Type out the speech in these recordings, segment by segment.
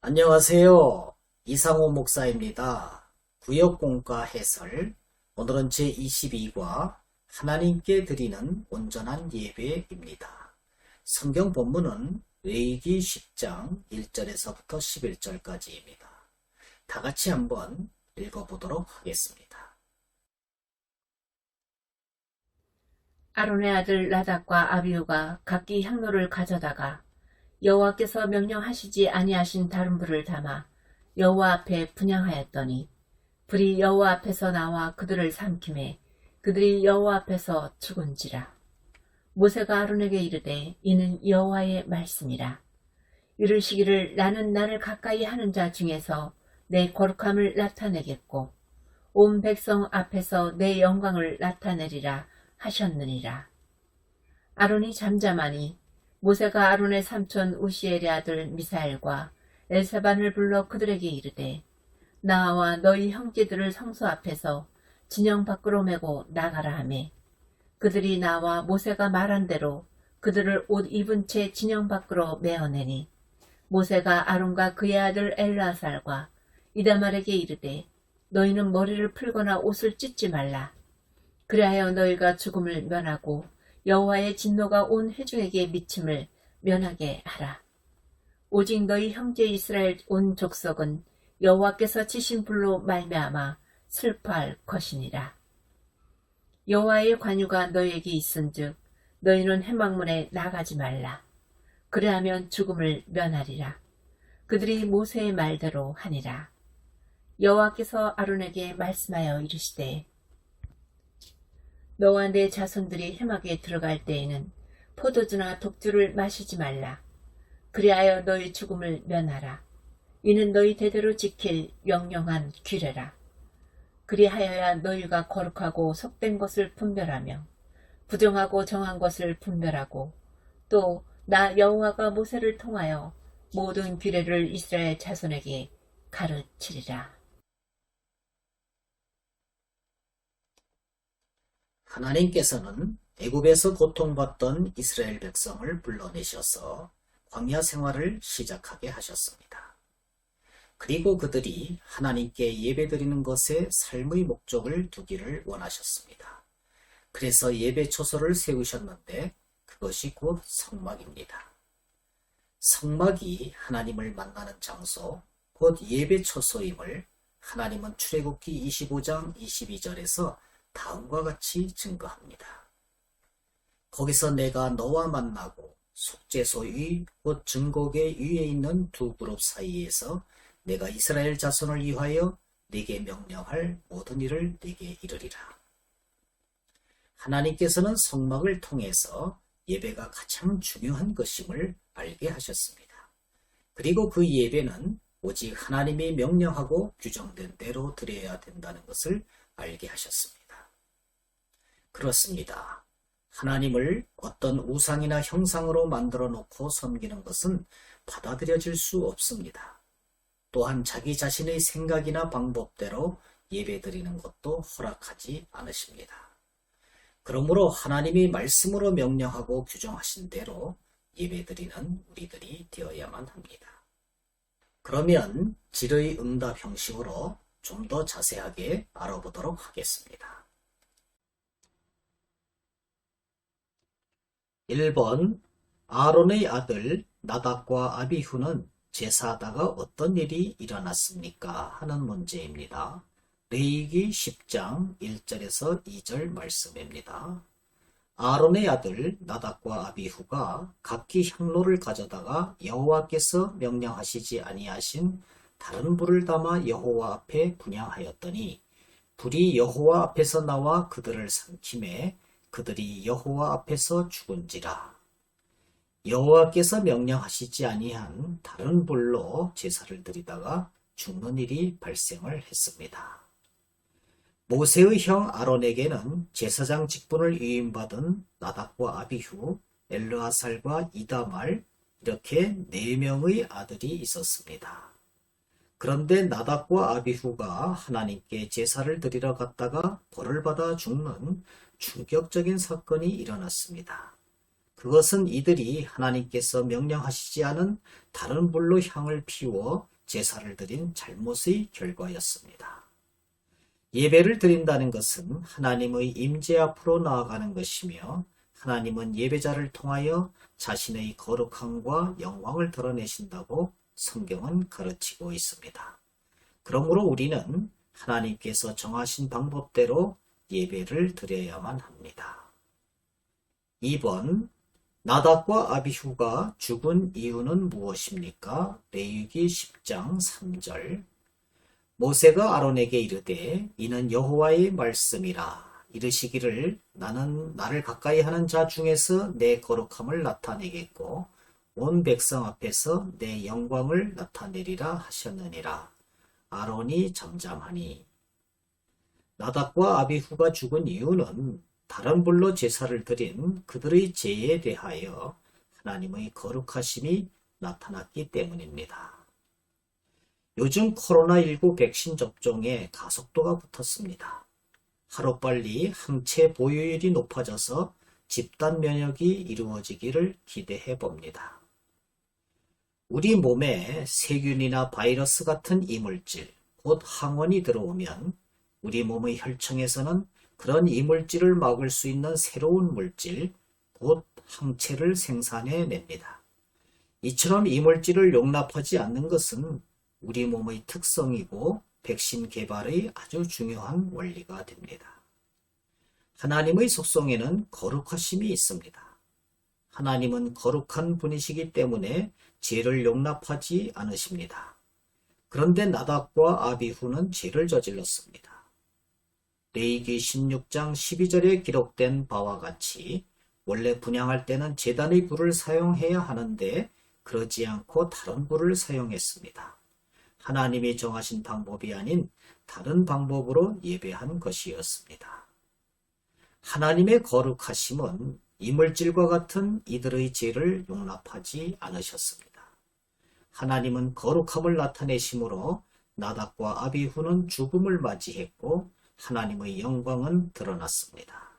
안녕하세요. 이상호 목사입니다. 구역공과 해설. 오늘은 제22과 하나님께 드리는 온전한 예배입니다. 성경 본문은 레위기 10장 1절에서부터 11절까지입니다. 다 같이 한번 읽어보도록 하겠습니다. 아론의 아들 나답과 아비후가 각기 향로를 가져다가 여호와께서 명령하시지 아니하신 다른 불을 담아 여호와 앞에 분향하였더니 불이 여호와 앞에서 나와 그들을 삼키매 그들이 여호와 앞에서 죽은지라. 모세가 아론에게 이르되 이는 여호와의 말씀이라. 이르시기를 나는 나를 가까이 하는 자 중에서 내 거룩함을 나타내겠고 온 백성 앞에서 내 영광을 나타내리라 하셨느니라. 아론이 잠잠하니 모세가 아론의 삼촌 우시엘의 아들 미사엘과 엘사반을 불러 그들에게 이르되 나와 너희 형제들을 성소 앞에서 진영 밖으로 메고 나가라 하매 그들이 나와 모세가 말한 대로 그들을 옷 입은 채 진영 밖으로 메어내니 모세가 아론과 그의 아들 엘르아살과 이다말에게 이르되 너희는 머리를 풀거나 옷을 찢지 말라. 그리하여 너희가 죽음을 면하고 여호와의 진노가 온 회중에게 미침을 면하게 하라. 오직 너희 형제 이스라엘 온 족속은 여호와께서 치신 불로 말미암아 슬퍼할 것이니라. 여호와의 관유가 너희에게 있은즉 너희는 회막문에 나가지 말라. 그리하면 죽음을 면하리라. 그들이 모세의 말대로 하니라. 여호와께서 아론에게 말씀하여 이르시되 너와 내 자손들이 회막에 들어갈 때에는 포도주나 독주를 마시지 말라. 그리하여 너희 죽음을 면하라. 이는 너희 대대로 지킬 영영한 규례라. 그리하여야 너희가 거룩하고 속된 것을 분별하며 부정하고 정한 것을 분별하고 또 나 여호와가 모세를 통하여 모든 규례를 이스라엘 자손에게 가르치리라. 하나님께서는 애굽에서 고통받던 이스라엘 백성을 불러내셔서 광야 생활을 시작하게 하셨습니다. 그리고 그들이 하나님께 예배드리는 것에 삶의 목적을 두기를 원하셨습니다. 그래서 예배 초소를 세우셨는데 그것이 곧 성막입니다. 성막이 하나님을 만나는 장소, 곧 예배 초소임을 하나님은 출애굽기 25장 22절에서 다음과 같이 증거합니다. 거기서 내가 너와 만나고 속죄소 위, 곧 증거계 위에 있는 두 그룹 사이에서 내가 이스라엘 자손을 위하여 네게 명령할 모든 일을 네게 이르리라. 하나님께서는 성막을 통해서 예배가 가장 중요한 것임을 알게 하셨습니다. 그리고 그 예배는 오직 하나님이 명령하고 규정된 대로 드려야 된다는 것을 알게 하셨습니다. 그렇습니다. 하나님을 어떤 우상이나 형상으로 만들어 놓고 섬기는 것은 받아들여질 수 없습니다. 또한 자기 자신의 생각이나 방법대로 예배드리는 것도 허락하지 않으십니다. 그러므로 하나님이 말씀으로 명령하고 규정하신 대로 예배드리는 우리들이 되어야만 합니다. 그러면 질의 응답 형식으로 좀 더 자세하게 알아보도록 하겠습니다. 1번 아론의 아들 나답과 아비후는 제사하다가 어떤 일이 일어났습니까? 하는 문제입니다. 레위기 10장 1절에서 2절 말씀입니다. 아론의 아들 나답과 아비후가 각기 향로를 가져다가 여호와께서 명령하시지 아니하신 다른 불을 담아 여호와 앞에 분향하였더니 불이 여호와 앞에서 나와 그들을 삼키매 그들이 여호와 앞에서 죽은지라. 여호와께서 명령하시지 아니한 다른 불로 제사를 드리다가 죽는 일이 발생을 했습니다. 모세의 형 아론에게는 제사장 직분을 위임받은 나답과 아비후, 엘르아살과 이다말 이렇게 4명의 아들이 있었습니다. 그런데 나답과 아비후가 하나님께 제사를 드리러 갔다가 벌을 받아 죽는 충격적인 사건이 일어났습니다. 그것은 이들이 하나님께서 명령하시지 않은 다른 불로 향을 피워 제사를 드린 잘못의 결과였습니다. 예배를 드린다는 것은 하나님의 임재 앞으로 나아가는 것이며 하나님은 예배자를 통하여 자신의 거룩함과 영광을 드러내신다고 성경은 가르치고 있습니다. 그러므로 우리는 하나님께서 정하신 방법대로 예배를 드려야만 합니다. 2번, 나답과 아비후가 죽은 이유는 무엇입니까? 레위기 10장 3절. 모세가 아론에게 이르되 이는 여호와의 말씀이라. 이르시기를 나는 나를 가까이 하는 자 중에서 내 거룩함을 나타내겠고 온 백성 앞에서 내 영광을 나타내리라 하셨느니라. 아론이 잠잠하니. 나답과 아비후가 죽은 이유는 다른 불로 제사를 드린 그들의 죄에 대하여 하나님의 거룩하심이 나타났기 때문입니다. 요즘 코로나19 백신 접종에 가속도가 붙었습니다. 하루빨리 항체 보유율이 높아져서 집단 면역이 이루어지기를 기대해 봅니다. 우리 몸에 세균이나 바이러스 같은 이물질, 곧 항원이 들어오면 우리 몸의 혈청에서는 그런 이물질을 막을 수 있는 새로운 물질, 곧 항체를 생산해냅니다. 이처럼 이물질을 용납하지 않는 것은 우리 몸의 특성이고 백신 개발의 아주 중요한 원리가 됩니다. 하나님의 속성에는 거룩하심이 있습니다. 하나님은 거룩한 분이시기 때문에 죄를 용납하지 않으십니다. 그런데 나답과 아비후는 죄를 저질렀습니다. 레위기 16장 12절에 기록된 바와 같이 원래 분향할 때는 제단의 불을 사용해야 하는데 그러지 않고 다른 불을 사용했습니다. 하나님이 정하신 방법이 아닌 다른 방법으로 예배한 것이었습니다. 하나님의 거룩하심은 이물질과 같은 이들의 죄를 용납하지 않으셨습니다. 하나님은 거룩함을 나타내심으로 나답과 아비후는 죽음을 맞이했고 하나님의 영광은 드러났습니다.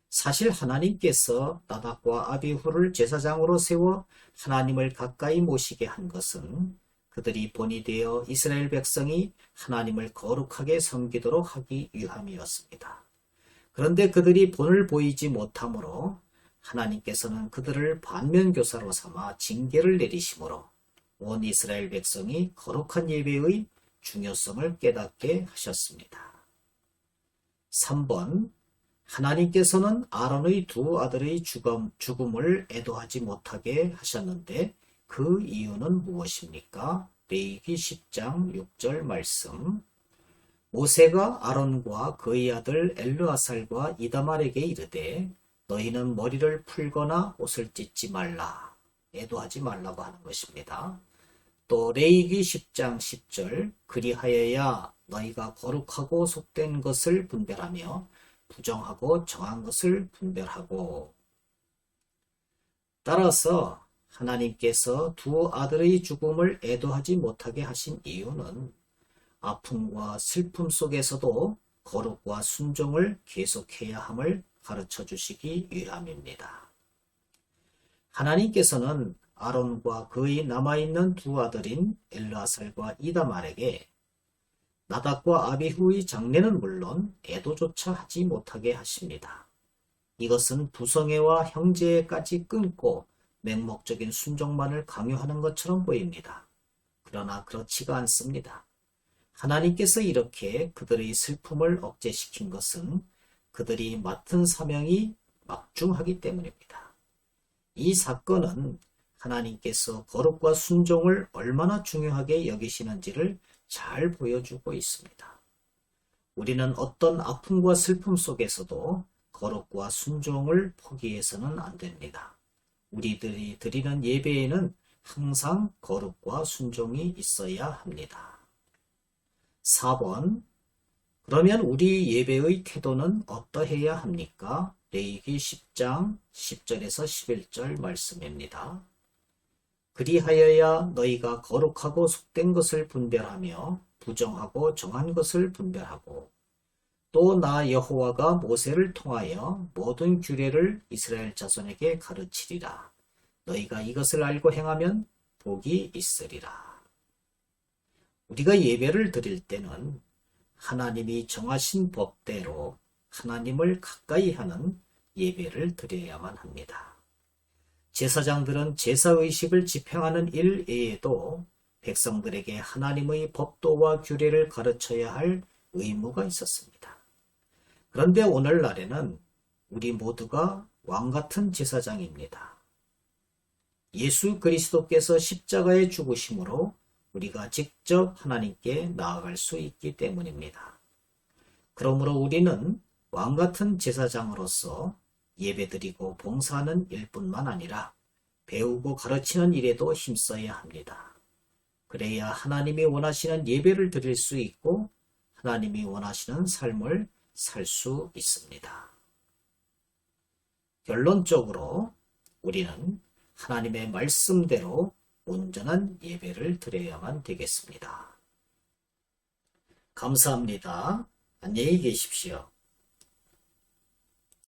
사실 하나님께서 나답과 아비후를 제사장으로 세워 하나님을 가까이 모시게 한 것은 그들이 본이 되어 이스라엘 백성이 하나님을 거룩하게 섬기도록 하기 위함이었습니다. 그런데 그들이 본을 보이지 못하므로 하나님께서는 그들을 반면교사로 삼아 징계를 내리심으로 온 이스라엘 백성이 거룩한 예배의 중요성을 깨닫게 하셨습니다. 3번, 하나님께서는 아론의 두 아들의 죽음을 애도하지 못하게 하셨는데 그 이유는 무엇입니까? 레위기 10장 6절 말씀. 모세가 아론과 그의 아들 엘르아살과 이다말에게 이르되 너희는 머리를 풀거나 옷을 찢지 말라. 애도하지 말라고 하는 것입니다. 또 레위기 10장 10절 그리하여야 너희가 거룩하고 속된 것을 분별하며 부정하고 정한 것을 분별하고. 따라서 하나님께서 두 아들의 죽음을 애도하지 못하게 하신 이유는 아픔과 슬픔 속에서도 거룩과 순종을 계속해야 함을 가르쳐 주시기 위함입니다. 하나님께서는 아론과 그의 남아있는 두 아들인 엘르아살과 이다말에게 나답과 아비후의 장례는 물론 애도조차 하지 못하게 하십니다. 이것은 부성애와 형제애까지 끊고 맹목적인 순종만을 강요하는 것처럼 보입니다. 그러나 그렇지가 않습니다. 하나님께서 이렇게 그들의 슬픔을 억제시킨 것은 그들이 맡은 사명이 막중하기 때문입니다. 이 사건은 하나님께서 거룩과 순종을 얼마나 중요하게 여기시는지를 잘 보여주고 있습니다. 우리는 어떤 아픔과 슬픔 속에서도 거룩과 순종을 포기해서는 안 됩니다. 우리들이 드리는 예배에는 항상 거룩과 순종이 있어야 합니다. 4번, 그러면 우리 예배의 태도는 어떠해야 합니까? 레위기 10장 10절에서 11절 말씀입니다. 그리하여야 너희가 거룩하고 속된 것을 분별하며 부정하고 정한 것을 분별하고 또 나 여호와가 모세를 통하여 모든 규례를 이스라엘 자손에게 가르치리라. 너희가 이것을 알고 행하면 복이 있으리라. 우리가 예배를 드릴 때는 하나님이 정하신 법대로 하나님을 가까이 하는 예배를 드려야만 합니다. 제사장들은 제사의식을 집행하는 일 외에도 백성들에게 하나님의 법도와 규례를 가르쳐야 할 의무가 있었습니다. 그런데 오늘날에는 우리 모두가 왕같은 제사장입니다. 예수 그리스도께서 십자가에 죽으심으로 우리가 직접 하나님께 나아갈 수 있기 때문입니다. 그러므로 우리는 왕같은 제사장으로서 예배드리고 봉사하는 일뿐만 아니라 배우고 가르치는 일에도 힘써야 합니다. 그래야 하나님이 원하시는 예배를 드릴 수 있고 하나님이 원하시는 삶을 살 수 있습니다. 결론적으로 우리는 하나님의 말씀대로 온전한 예배를 드려야만 되겠습니다. 감사합니다. 안녕히 계십시오.